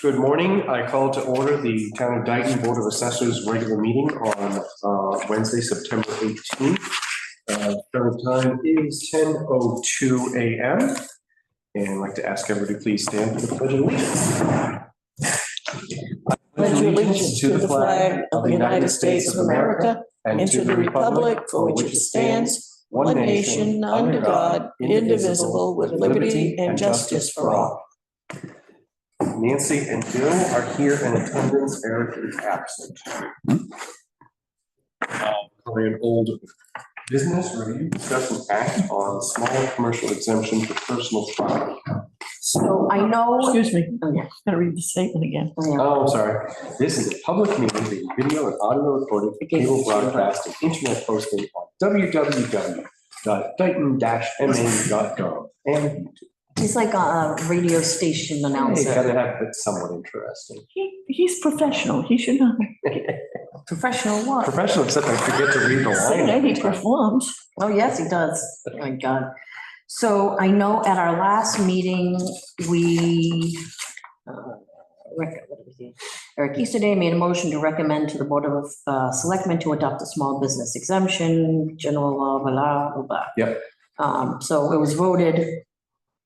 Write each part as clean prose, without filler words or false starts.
Good morning. I call to order the Town of Dayton Board of Assessors regular meeting on Wednesday, September 18th. Current time is 10:02 a.m. And I'd like to ask everybody to please stand for the Pledge of Allegiance. Pledge allegiance to the flag of the United States of America and to the republic for which it stands, one nation, under God, indivisible, with liberty and justice for all. Nancy and Bill are here in attendance. Eric is absent. An old business review, discuss and act on small commercial exemption for personal property. So I know. Excuse me, Oh, yeah. gotta read the statement again. Oh, I'm sorry. This is a public meeting being video and audio recorded for cable broadcast and internet posting on www.dayton-ma.gov and YouTube. He's like a radio station You announcer. gotta have it somewhat interesting. He's professional, he should know. Professional what? Professional, except I forget to read the line. And he performs. Oh, yes, he does. Oh, my God. So I know at our last meeting, we, what did we do? Eric Easterday made a motion to recommend to the Board of Selectmen to adopt a small business exemption, general law, blah, blah, blah. Yep. So it was voted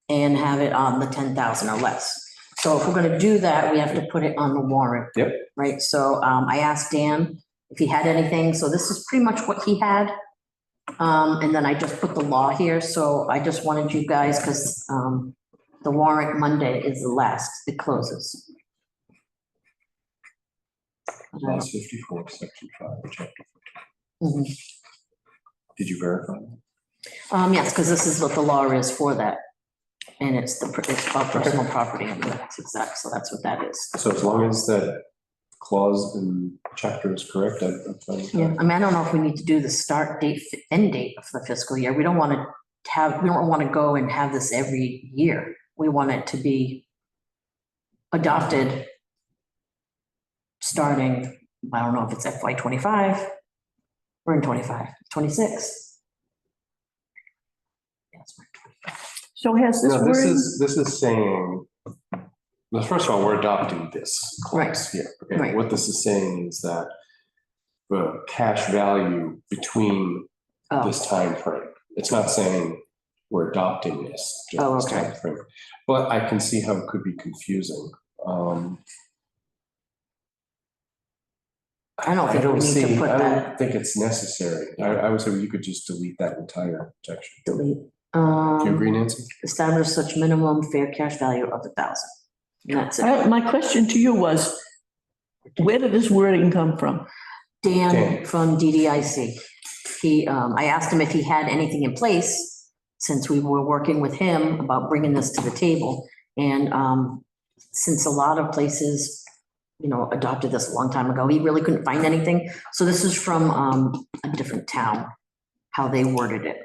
and have it on the 10,000 or less. So if we're gonna do that, we have to put it on the warrant. Yep. Right, so I asked Dan if he had anything, so this is pretty much what he had. And then I just put the law here, so I just wanted you guys, because the warrant Monday is the last, it closes. Clause 54, section 5, chapter 14. Mhm. Did you verify? Yes, because this is what the law is for that. And it's about personal property, and that's exact, so that's what that is. So as long as that clause in chapter is correct, I'm fine with Yeah, that. I mean, I don't know if we need to do the start date, end date of the fiscal year. We don't want to go and have this every year. We want it to be adopted starting, I don't know if it's FY 25. We're in 25, 26. Yes, we're in 25. So has this No, this wording, is saying, well, first of all, we're adopting this clause here. Okay, right. what this is saying is that the cash value between Oh, this time frame. It's not saying we're adopting this during Oh, this okay. time frame, but I can see how it could be confusing. I don't think we need to put I that. don't think it's necessary. I would say you could just delete that entire section. Delete. Do you agree, Nancy? Establish such minimum fair cash value of 1,000. And that's it. my question to you was, where did this wording come from? Dan from DDIC. I asked him if he had anything in place, since we were working with him about bringing this to the table. And since a lot of places, adopted this a long time ago, he really couldn't find anything. So this is from a different town, how they worded it.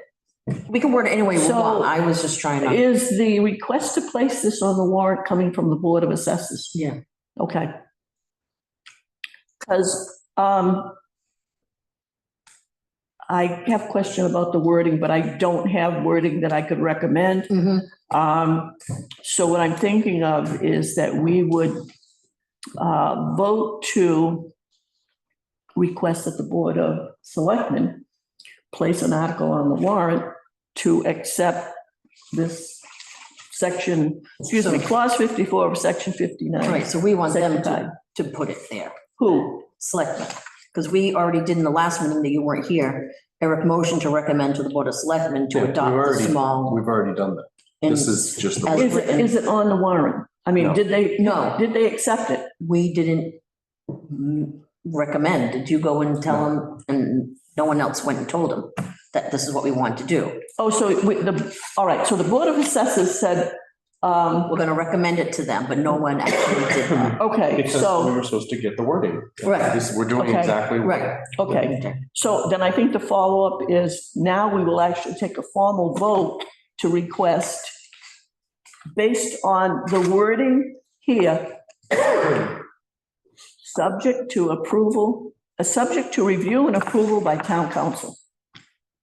We can word it any way we So- want. I was just trying to, Is the request to place this on the warrant coming from the Board of Assessors? yeah. Okay. Because I have a question about the wording, but I don't have wording that I could recommend. Mhm. So what I'm thinking of is that we would vote to request that the Board of Selectmen place an article on the warrant to accept this section, clause 54 of section 59. Right, so we want them Second to put it there. Who? Selectmen, because we already did in the last meeting that you weren't here, Eric motion to recommend to the Board of Selectmen to Yeah, adopt the small. We've already done that. and This is just the. as Is it on the warrant? I mean, No. did they accept it? We didn't recommend. Did you go and tell them, and no one else went and told them that this is what we want to do? Oh, so all right, so the Board of Assessors said, We're gonna recommend it to them, but no one actually did that. okay, Because we so, were supposed to get the wording. Right. We're doing Okay. exactly. Right. okay. So then I think the follow-up is now we will actually take a formal vote to request, based on the wording here, subject to review and approval by town council.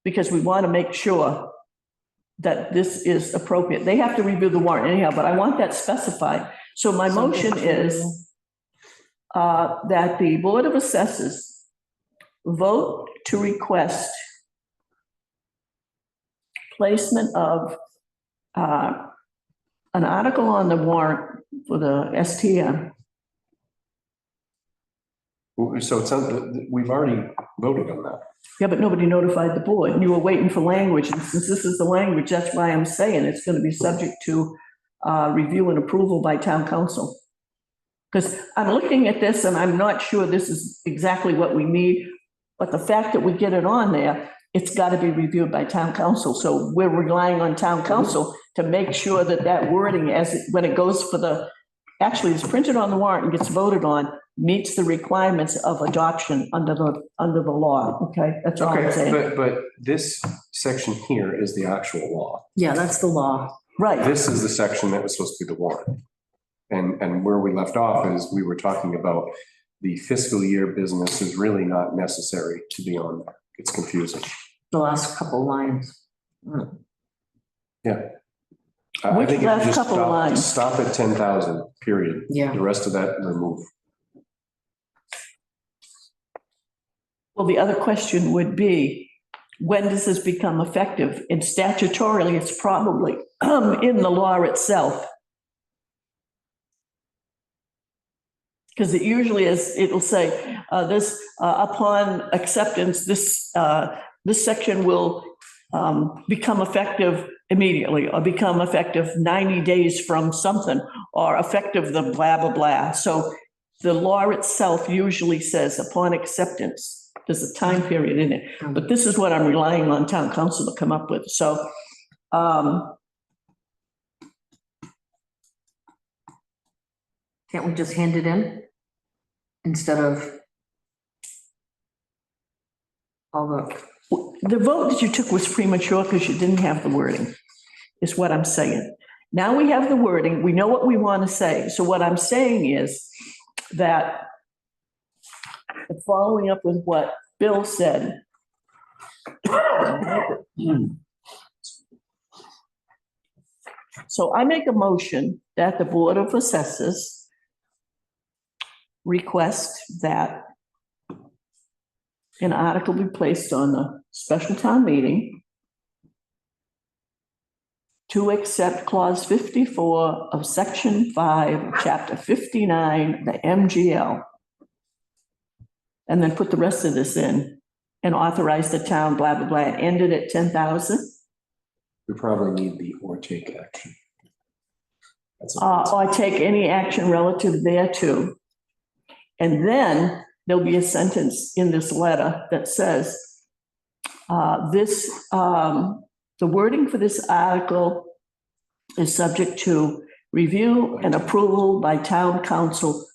Because we want to make sure that this is appropriate. They have to review the warrant anyhow, but I want that specified So my motion is that the Board of Assessors vote to request placement of an article on the warrant for the STM. So it's, we've already voted on that. Yeah, but nobody notified the board, and you were waiting for language, and since this is the language, that's why I'm saying it's gonna be subject to review and approval by town council. Because I'm looking at this and I'm not sure this is exactly what we need, but the fact that we get it on there, it's gotta be reviewed by town council, so we're relying on town council to make sure that that wording, when it goes for the, actually is printed on the warrant and gets voted on, meets the requirements of adoption under the law, okay? That's all I'm Okay, saying. but this section here is the actual law. Yeah, that's the law. Right, This is the section that was supposed to be the warrant. And where we left off is we were talking about the fiscal year business is really not necessary to be on there. It's confusing. The last couple lines. Yeah. I Which think if you last just couple of lines? stop at 10,000, period. Yeah. The rest of that remove. well, the other question would be, when does this become effective? And statutorily, it's probably in the law itself. Because it usually is, it'll say, this, upon acceptance, this section will become effective immediately, or become effective 90 days from something, or effective the blah, blah, blah. So the law itself usually says upon acceptance, there's a time period in it. But this is what I'm relying on town council to come up with. So Can't we just hand it in? Instead of all the vote that you took was premature because you didn't have the wording, is what I'm saying. Now we have the wording, we know what we want to say. So what I'm saying is that, following up with what Bill said, so I make a motion that the Board of Assessors request that an article be placed on the special town meeting to accept clause 54 of section 5, of chapter 59, the MGL, and then put the rest of this in and authorize the town, blah, blah, blah, and end it at 10,000. We probably need the or take action. That's Or take any action relative thereto. And then there'll be a sentence in this letter that says, the wording for this article is subject to review and approval by town council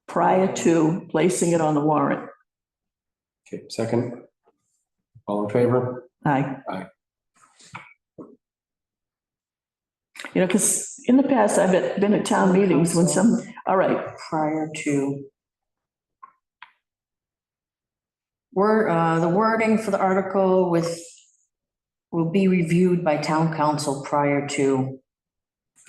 prior to placing it on the warrant. Okay, second. All in favor? Aye. Aye. You know, because in the past, I've been at town meetings when all right, prior to. The wording for the article will be reviewed by town council prior to.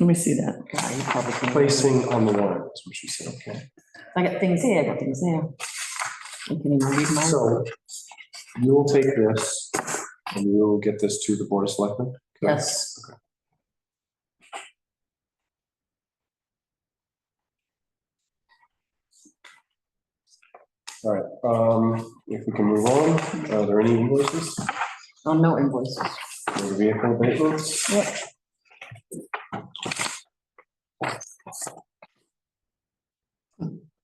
let me see that. God, you probably can- Placing on the warrant, that's what she said, okay. I got things there, I got things there. You can even read mine. So you will take this and you'll get this to the Board of Selectmen? correct? Yes. All right, if we can move on, are there any invoices? Oh, no invoices. Motor vehicle abatements? Yep.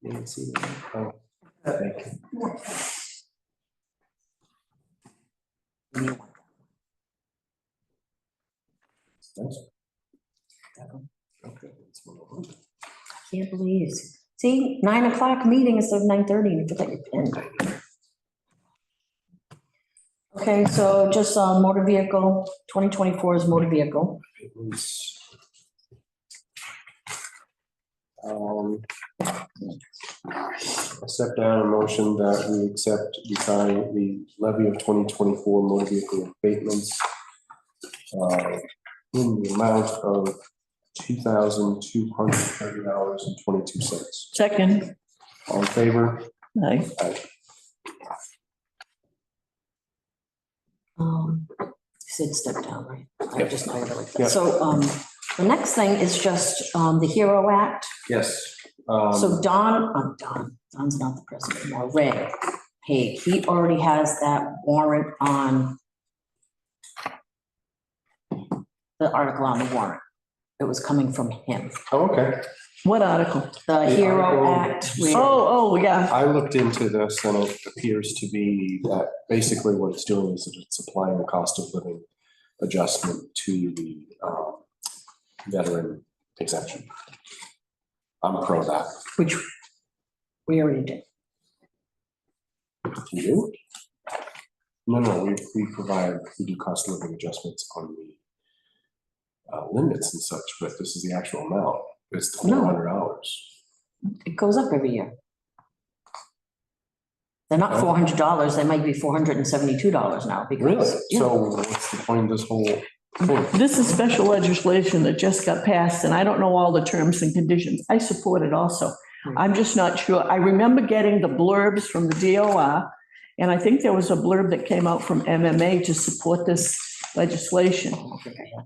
Didn't see that. Oh, thank you. Thanks. Okay, let's move on. Can't believe it. See, 9 o'clock meeting instead of 9:30, you put that in your pen. Okay, so just motor vehicle, 2024 is motor vehicle. Abatements. I step down a motion that we accept the levy of 2024 motor vehicle abatements in the amount of $2,230.22. Second, All in favor? aye. Sid stepped down, right? I Yep. just know what I like. Yep. So, the next thing is just, the HERO Act. Yes. So Don's not the president anymore, Ray Haig, he already has that warrant on the article on the warrant. It was coming from him. Oh, okay. What article? The The HERO article- Act. Oh, yeah. I looked into this and it appears to be that basically what it's doing is that it's applying the cost of living adjustment to the veteran exemption. I'm pro that. Which we already did. You? No, we do cost of living adjustments on the limits and such, but this is the actual amount. It's No. $400. It goes up every year. They're not Oh. $400, they might be $472 now because. Really? Yeah. So what's the point of this whole thing? This is special legislation that just got passed, and I don't know all the terms and conditions. I support it also. I'm just not sure. I remember getting the blurbs from the DOR, and I think there was a blurb that came out from MMA to support this legislation. I don't think I have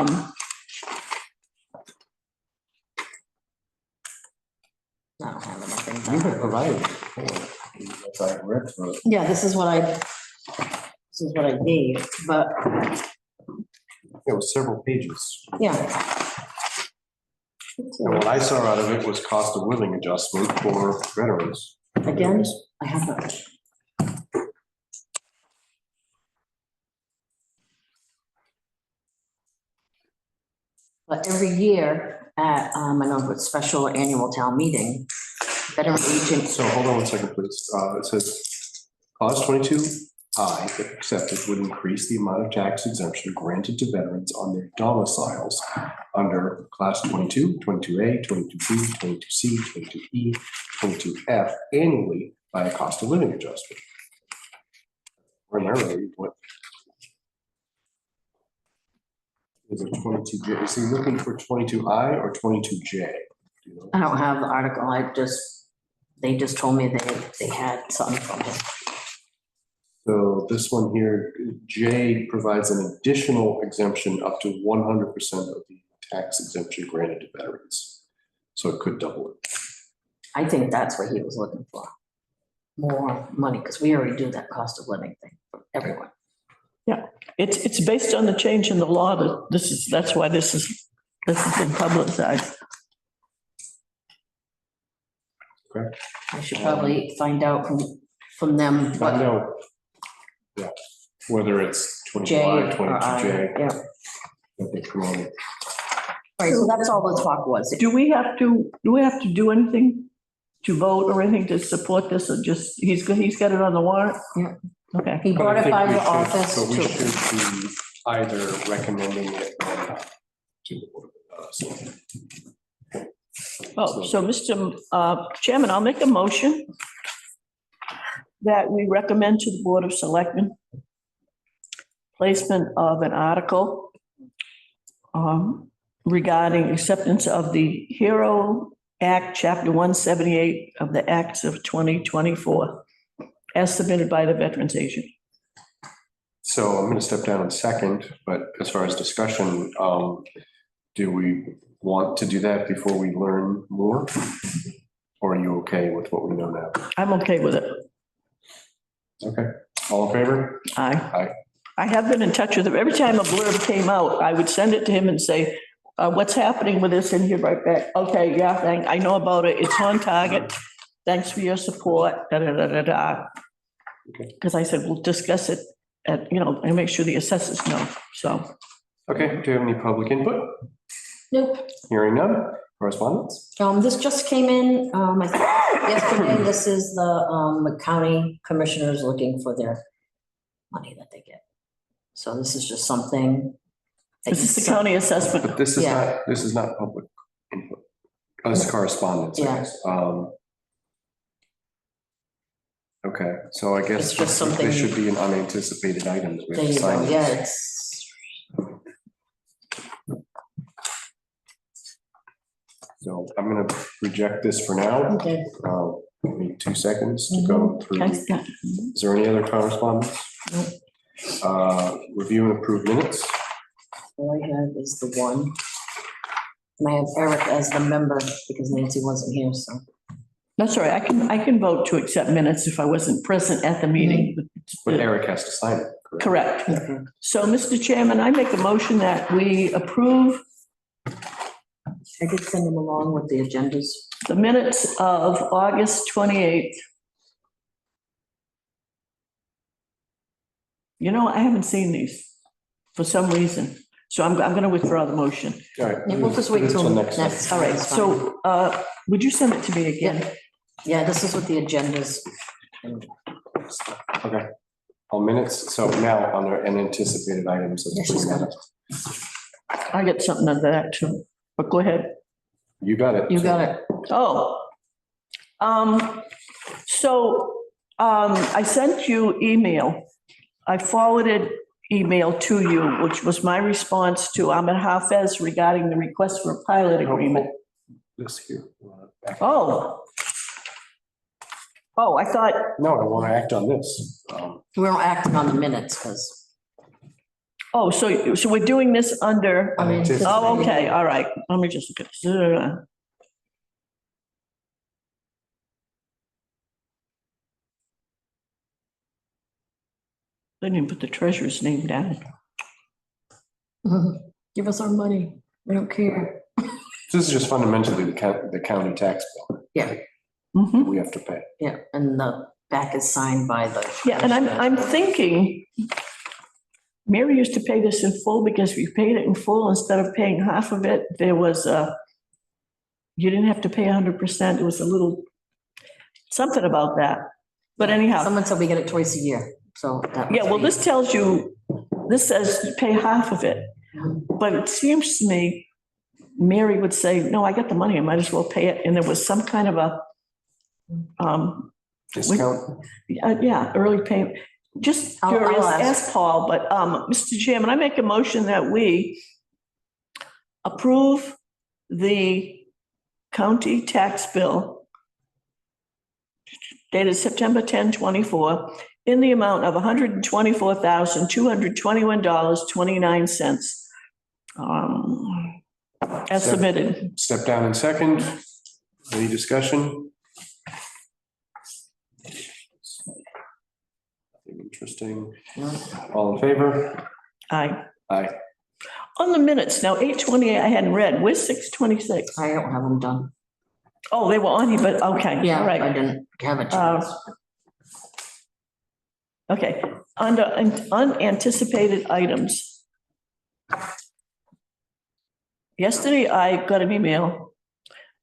it. I don't have anything. You had provided before. That's I read through it. Yeah, this is what I gave, but It was several pages. yeah. And what I saw out of it was cost of living adjustment for veterans. Again, I have that. But every year at, I know it's special annual town meeting, veteran agent, So hold on one second, please. It says, clause 22I, if accepted, would increase the amount of tax exemption granted to veterans on their domiciles under class 22, 22A, 22B, 22C, 22E, 22F annually by a cost of living adjustment. Primarily, what is it 22J? Is he looking for 22I or 22J? Do you know? I don't have the article, they just told me they had something from him. So this one here, J provides an additional exemption up to 100% of the tax exemption granted to veterans. So it could double it. I think that's what he was looking for. More money, because we already do that cost of living thing for everyone. It's based on the change in the law that that's why this has been publicized. I should probably find out from them I what know, yeah, whether it's J 21, or I, 22J. yeah. that they promoted. Right, so that's all the talk was. Do we have to do anything to vote or anything to support this, or just, he's got it on the warrant? Yeah. Okay, He But brought I it think by we the should- office But we to, should be either recommending it or not to the board. so Mr. Chairman, I'll make a motion that we recommend to the Board of Selectmen placement of an article regarding acceptance of the HERO Act, Chapter 178 of the Acts of 2024, as submitted by the Veterans Agent. So I'm going to step down in second, but as far as discussion, do we want to do that before we learn more? Or are you okay with what we know now? I'm okay with it. Okay, all in favor? Aye. I have been in touch with him. Every time a blurb came out, I would send it to him and say, what's happening with this? And he'd write back, okay, yeah, I know about it. It's on target. Thanks for your support, da, da, da, da, da. Okay. Because I said, we'll discuss it and make sure the assessors know. So, Okay, do you have any public input? nope. Hearing none, correspondence? This just came in, I think yesterday. This is the county commissioners looking for their money that they get. So this is just something. that this is you the county But assessment. this is Yeah. not public input. This is correspondence, I Yeah. guess. Okay, so I guess It's just something- this should be an unanticipated item. that we have There to you sign go, this. yeah, it's. So I'm going to reject this for now. Okay. Give me 2 seconds to go through. Okay, yeah. Is there any other correspondence? Review and approve minutes. All I have is the one. And I have Eric as the member because Nancy wasn't here, so. That's all right. I can vote to accept minutes if I wasn't present at the meeting. But Eric has to sign it. Correct. Okay. So, Mr. Chairman, I make a motion that we approve I did send them along with the agendas. the minutes of August 28th. You know, I haven't seen these for some reason, so I'm going to withdraw the motion. All right. Yeah, we'll just wait till next. All right, so would you send it to me again? Yeah, this is with the agendas. Okay. All minutes. So now on our unanticipated items. Yes, she's got it. I get something under that too, but go ahead. You got it. You got it. Oh. I sent you email. I forwarded email to you, which was my response to Ahmed Hafez regarding the request for a pilot agreement. This here. Oh. Oh, I thought, No, I want to act on this. We're not acting on the minutes because. oh, so we're doing this under, Unanticipated. oh, okay, all right. Let me just look at this. They didn't put the treasurer's name down. Give us our money. We don't care. This is just fundamentally the county tax bill Yeah, Mhm. we have to pay. yeah. And the back is signed by the. Yeah, and I'm thinking, Mary used to pay this in full because if you paid it in full, instead of paying half of it, there was you didn't have to pay 100%. It was a little, something about that. But anyhow, Someone said we get it twice a year, so. that yeah, must well, be- this tells you, this says you pay half of it. But it seems to me, Mary would say, no, I got the money, I might as well pay it. And there was some kind of a, Discount. yeah, early payment. Just I'll curious, ask. ask Paul, but, Mr. Chairman, I make a motion that we approve the county tax bill dated September 10, 24, in the amount of $124,221.29. As submitted. Step down in second. Any discussion? Nothing interesting. No. All in favor? Aye. Aye. On the minutes, now 8:28 I hadn't read, where's 6:26? I don't have them done. Oh, they were on here, but, okay, Yeah, all right. I didn't have a chance. Okay, under unanticipated items. Yesterday, I got an email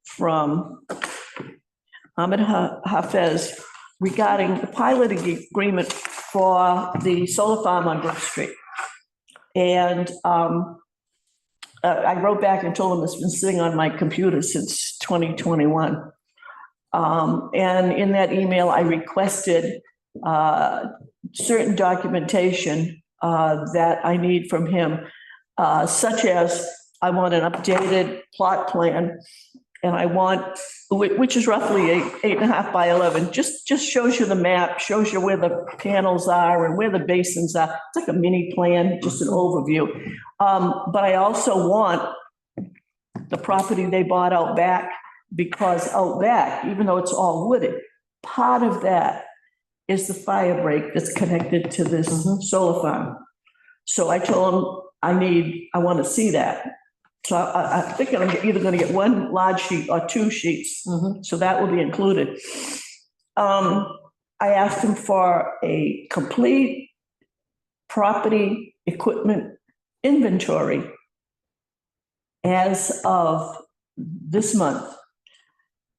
from Ahmed Hafez regarding the pilot agreement for the solar farm on Brook Street. And I wrote back and told him it's been sitting on my computer since 2021. And in that email, I requested certain documentation that I need from him, such as I want an updated plot plan, and I want, which is roughly 8.5 by 11, just shows you the map, shows you where the panels are and where the basins are. It's like a mini plan, just an overview. But I also want the property they bought out back, because out back, even though it's all wooded, part of that is the fire break that's connected to this solar farm. So I told him I want to see that. So I think I'm either going to get one large sheet or 2 sheets. So that will be included. I asked him for a complete property equipment inventory as of this month.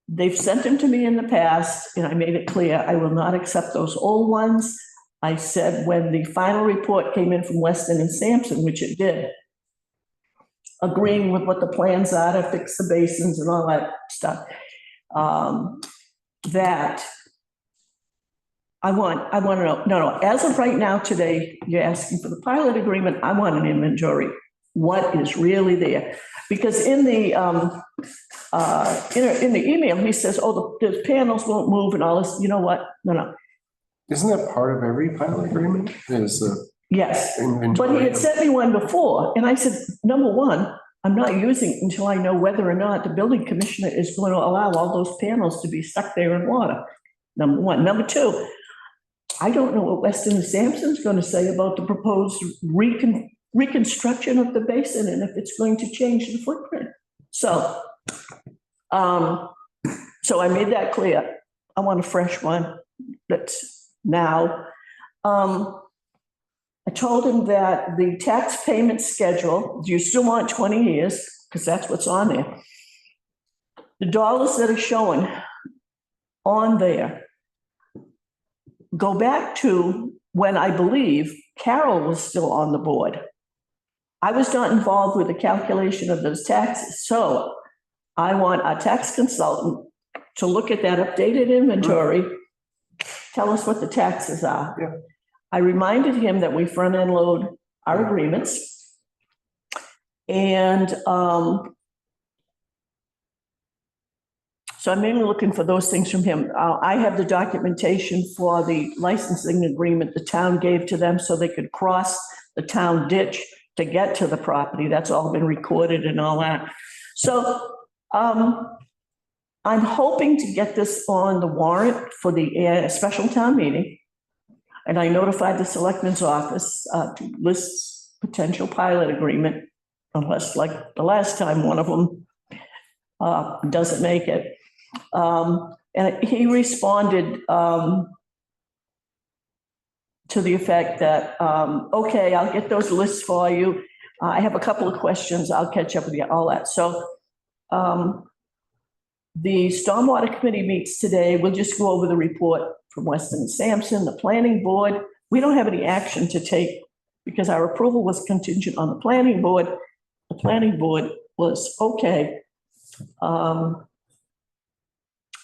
They've sent them to me in the past, and I made it clear I will not accept those old ones. I said when the final report came in from Weston and Sampson, which it did, agreeing with what the plans are to fix the basins and all that stuff, that I want to know, no, as of right now today, you're asking for the pilot agreement, I want an inventory. What is really there? Because in the in the email, he says, oh, the panels won't move and all this. You know what? No. Isn't that part of every pilot agreement? Is the Yes. But he inventory? had sent me one before, and I said, number one, I'm not using it until I know whether or not the building commissioner is going to allow all those panels to be stuck there in water. Number one. Number two, I don't know what Weston and Sampson's going to say about the proposed reconstruction of the basin and if it's going to change the footprint. So I made that clear. I want a fresh one that's now. I told him that the tax payment schedule, you still want 20 years, because that's what's on there. The dollars that are showing on there go back to when I believe Carol was still on the board. I was not involved with the calculation of those taxes, so I want our tax consultant to look at that updated inventory, tell us what the taxes are. Yeah. I reminded him that we front-end load our agreements. And so I'm mainly looking for those things from him. I have the documentation for the licensing agreement the town gave to them so they could cross the town ditch to get to the property. That's all been recorded and all that. So I'm hoping to get this on the warrant for the special town meeting. And I notified the selectman's office to list potential pilot agreement, unless like the last time, one of them doesn't make it. And he responded to the effect that, okay, I'll get those lists for you. I have a couple of questions. I'll catch up with you, all that. So the Stormwater Committee meets today. We'll just go over the report from Weston and Sampson, the planning board. We don't have any action to take because our approval was contingent on the planning board. The planning board was okay. But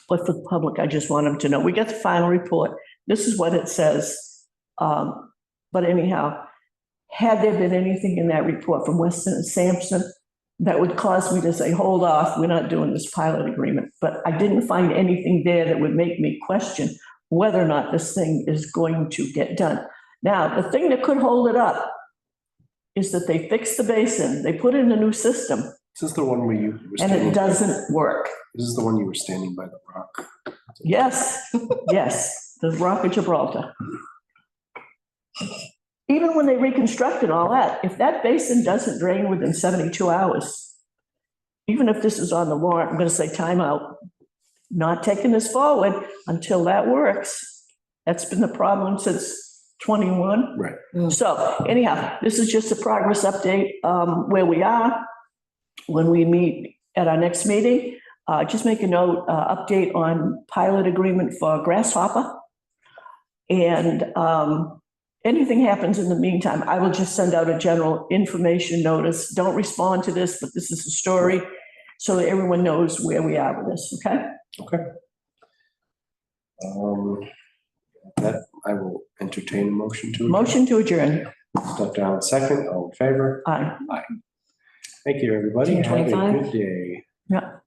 for the public, I just want them to know. We got the final report. This is what it says. But anyhow, had there been anything in that report from Weston and Sampson that would cause me to say, hold off, we're not doing this pilot agreement. But I didn't find anything there that would make me question whether or not this thing is going to get done. Now, the thing that could hold it up is that they fixed the basin, they put in a new system, This is the one where you were and standing. it doesn't work. This is the one you were standing by the rock. Yes, yes, the Rock of Gibraltar. Even when they reconstructed all that, if that basin doesn't drain within 72 hours, even if this is on the warrant, I'm going to say timeout, not taking this forward until that works. That's been the problem since 21. Right. So anyhow, this is just a progress update where we are when we meet at our next meeting. Just make a note, update on pilot agreement for Grasshopper. And anything happens in the meantime, I will just send out a general information notice. Don't respond to this, but this is a story so that everyone knows where we are with this, okay? Okay. That I will entertain a motion to. Motion to adjourn. Step down second, all in favor? Aye. Thank you, everybody. Have a 10:25. good day. Yeah.